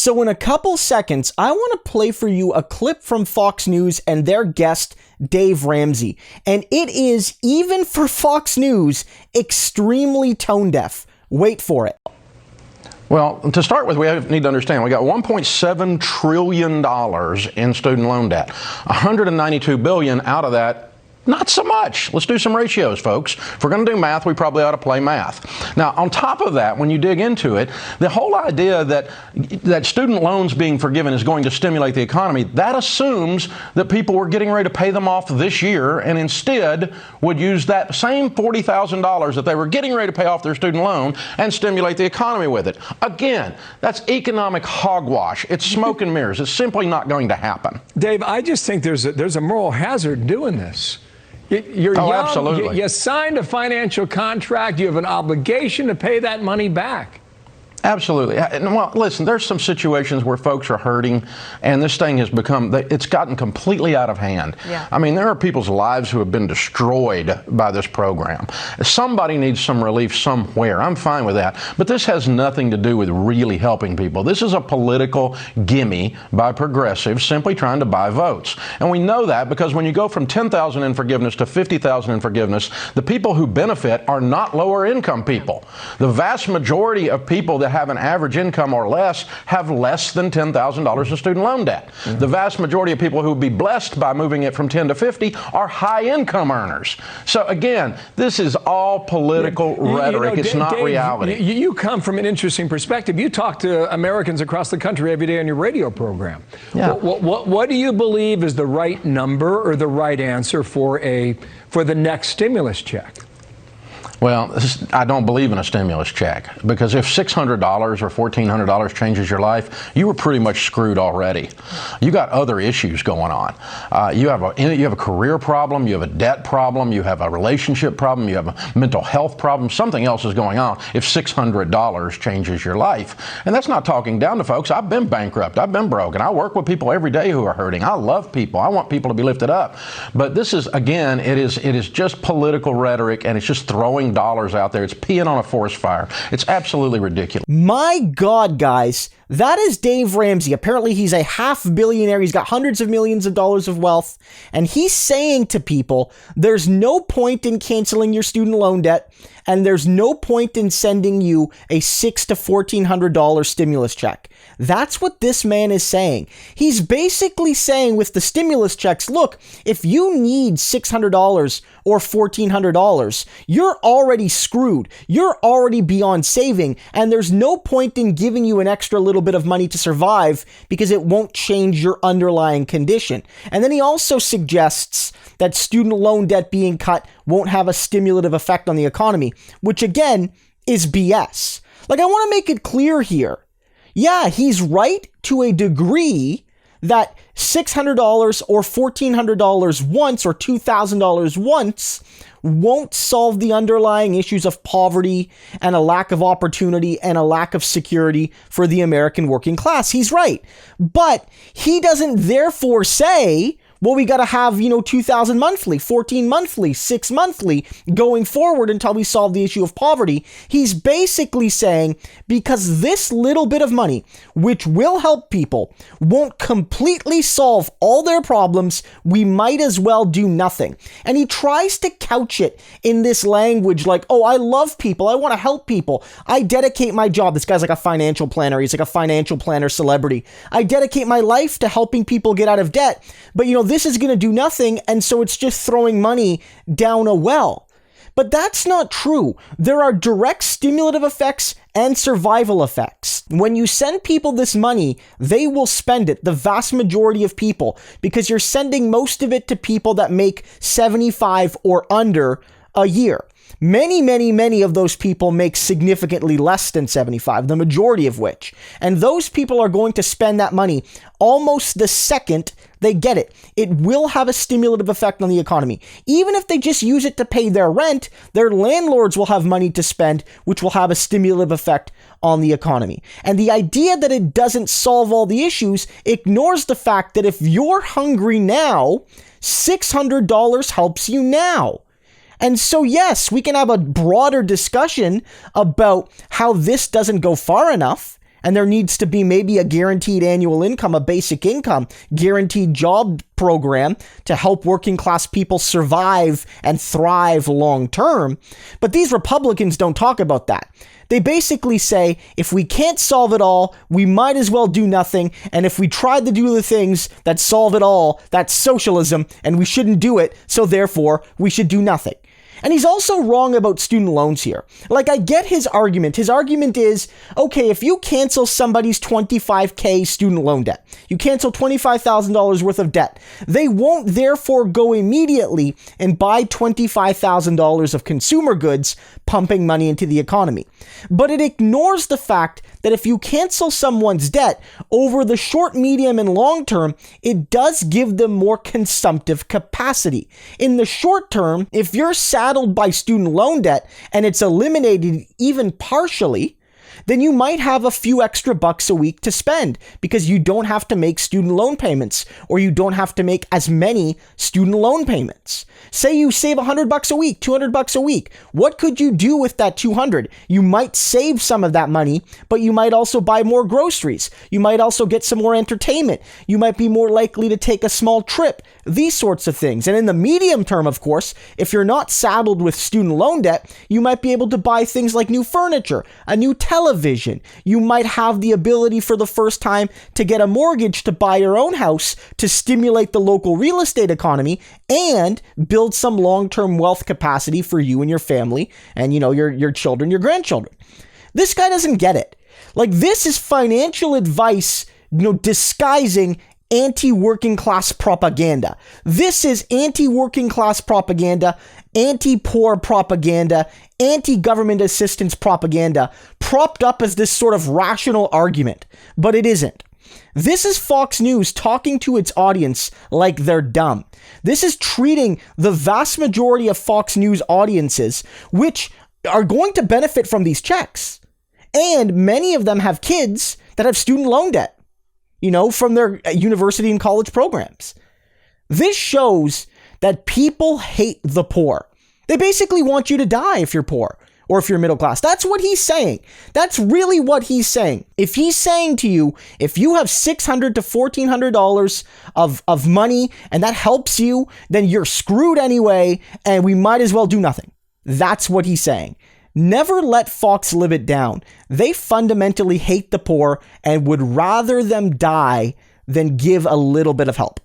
So in a couple seconds, I want to play for you a clip from Fox News and their guest, Dave Ramsey. And it is, even for Fox News, extremely tone deaf. Wait for it. Well, to start with, we need to understand we got $1.7 trillion in student loan debt. $192 billion out of that, not so much. Let's do some ratios, folks. If we're going to do math, we probably ought to play math. Now, on top of that, when you dig into it, the whole idea that student loans being forgiven is going to stimulate the economy, that assumes that people were getting ready to pay them off this year and instead would use that same $40,000 that they were getting ready to pay off their student loan and stimulate the economy with it. Again, that's economic hogwash. It's smoke and mirrors. It's simply not going to happen. Dave, I just think there's a moral hazard doing this. You're young, absolutely. You signed a financial contract. You have an obligation to pay that money back. Absolutely. Well, listen, there's some situations where folks are hurting, and this thing has it's gotten completely out of hand. Yeah. I mean, there are people's lives who have been destroyed by this program. Somebody needs some relief somewhere. I'm fine with that. But this has nothing to do with really helping people. This is a political gimme by progressives simply trying to buy votes. And we know that because when you go from $10,000 in forgiveness to $50,000 in forgiveness, the people who benefit are not lower income people. The vast majority of people that have an average income or less have less than $10,000 in student loan debt. Mm-hmm. The vast majority of people who would be blessed by moving it from 10 to 50 are high income earners. So again, this is all political rhetoric. It's not Dave, reality. You come from an interesting perspective. You talk to Americans across the country every day on your radio program. Yeah. What do you believe is the right number or the right answer for the next stimulus check? Well, I don't believe in a stimulus check because if $600 or $1,400 changes your life, you were pretty much screwed already. You got other issues going on. You have a career problem, you have a debt problem, you have a relationship problem, you have a mental health problem. Something else is going on if $600 changes your life. And that's not talking down to folks. I've been bankrupt. I've been broke. And I work with people every day who are hurting. I love people. I want people to be lifted up. But this is, again, it is just political rhetoric, and it's just throwing dollars out there. It's peeing on a forest fire. It's absolutely ridiculous. My God, guys, that is Dave Ramsey. Apparently, he's a half billionaire. He's got hundreds of millions of dollars of wealth. And he's saying to people, there's no point in canceling your student loan debt. And there's no point in sending you a $600 to $1,400 stimulus check. That's what this man is saying. He's basically saying with the stimulus checks, look, if you need $600 or $1,400, you're already screwed. You're already beyond saving, and there's no point in giving you an extra little bit of money to survive because it won't change your underlying condition. And then he also suggests that student loan debt being cut won't have a stimulative effect on the economy, which again is BS. Like, I want to make it clear here. Yeah, he's right to a degree that $600 or $1,400 once or $2,000 once won't solve the underlying issues of poverty and a lack of opportunity and a lack of security for the American working class. He's right. But he doesn't therefore say, well, we got to have, $2,000 monthly, $1,400 monthly, $600 monthly going forward until we solve the issue of poverty. He's basically saying because this little bit of money, which will help people, won't completely solve all their problems, we might as well do nothing. And he tries to couch it in this language like, oh, I love people. I want to help people. I dedicate my job. This guy's like a financial planner. He's like a financial planner celebrity. I dedicate my life to helping people get out of debt. But, this is going to do nothing, and so it's just throwing money down a well. But that's not true. There are direct stimulative effects and survival effects. When you send people this money, they will spend it, the vast majority of people, because you're sending most of it to people that make 75 or under a year. Many of those people make significantly less than 75, the majority of which. And those people are going to spend that money almost the second they get it. It will have a stimulative effect on the economy. Even if they just use it to pay their rent, their landlords will have money to spend, which will have a stimulative effect on the economy. And the idea that it doesn't solve all the issues ignores the fact that if you're hungry now, $600 helps you now. And so, yes, we can have a broader discussion about how this doesn't go far enough And there needs to be maybe a guaranteed annual income, a basic income, guaranteed job program to help working class people survive and thrive long term. But these Republicans don't talk about that. They basically say, if we can't solve it all, we might as well do nothing. And if we tried to do the things that solve it all, that's socialism, and we shouldn't do it. So therefore, we should do nothing. And he's also wrong about student loans here. Like, I get his argument. His argument is, okay, if you cancel somebody's $25K student loan debt, you cancel $25,000 worth of debt, they won't therefore go immediately and buy $25,000 of consumer goods, pumping money into the economy. But it ignores the fact that if you cancel someone's debt over the short, medium, and long term, it does give them more consumptive capacity. In the short term, if you're saddled by student loan debt and it's eliminated even partially, then you might have a few extra bucks a week to spend because you don't have to make student loan payments, or you don't have to make as many student loan payments. Say you save $100 a week, $200 a week. What could you do with that $200? You might save some of that money, but you might also buy more groceries. You might also get some more entertainment. You might be more likely to take a small trip, these sorts of things. And in the medium term, of course, if you're not saddled with student loan debt, you might be able to buy things like new furniture, a new television. You might have the ability for the first time to get a mortgage to buy your own house to stimulate the local real estate economy and build some long-term wealth capacity for you and your family and, your children, your grandchildren. This guy doesn't get it. Like, this is financial advice, disguising anti-working class propaganda. This is anti-working class propaganda, anti-poor propaganda, anti-government assistance propaganda, propped up as this sort of rational argument, but it isn't. This is Fox News talking to its audience like they're dumb. This is treating the vast majority of Fox News audiences, which are going to benefit from these checks. And many of them have kids that have student loan debt, from their university and college programs. This shows that people hate the poor. They basically want you to die if you're poor or if you're middle class. That's what he's saying. That's really what he's saying. If he's saying to you, if you have $600 to $1,400 of money and that helps you, then you're screwed anyway and we might as well do nothing. That's what he's saying. Never let Fox live it down. They fundamentally hate the poor and would rather them die than give a little bit of help.